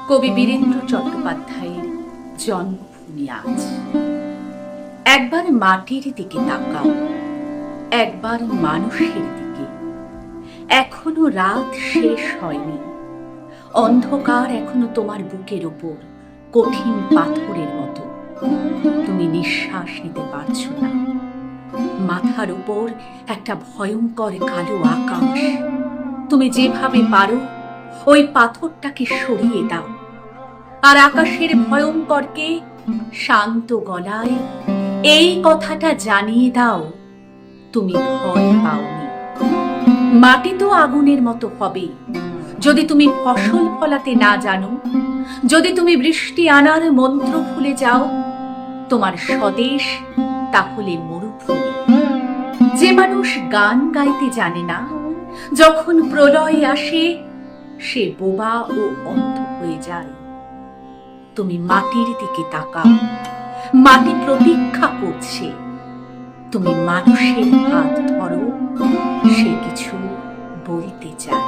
কবি বীরেন্দ্র চট্টোপাধ্যায়ের জন্মভূমি আজ। একবার মাটির দিকে তাকাও, একবার মানুষের দিকে। এখনো রাত শেষ হয়নি, অন্ধকার এখনো তোমার বুকের ওপর কঠিন পাথরের মতো। তুমি নিঃশ্বাস নিতে পারছো না। মাথার উপর একটা ভয়ঙ্কর কালো আকাশ। তুমি যেভাবে পারো ওই পাথরটাকে সরিয়ে দাও, আর আকাশের ভয়ঙ্করকে শান্ত গলায় এই কথাটা জানিয়ে দাও, তুমি ভয় পাওনি। মাটি তো আগুনের মতো হবে যদি তুমি ফসল ফলাতে না জানো, যদি তুমি বৃষ্টি আনার মন্ত্র ভুলে যাও। তোমার স্বদেশ তাহলে মরুভূমি। যে মানুষ গান গাইতে জানে না, যখন প্রলয় আসে সে বোবা ও অন্ধ হয়ে যায়। তুমি মাটির দিকে তাকাও, মাটি প্রতীক্ষা করছে। তুমি মানুষের হাত ধরো, সে কিছু বলতে চায়।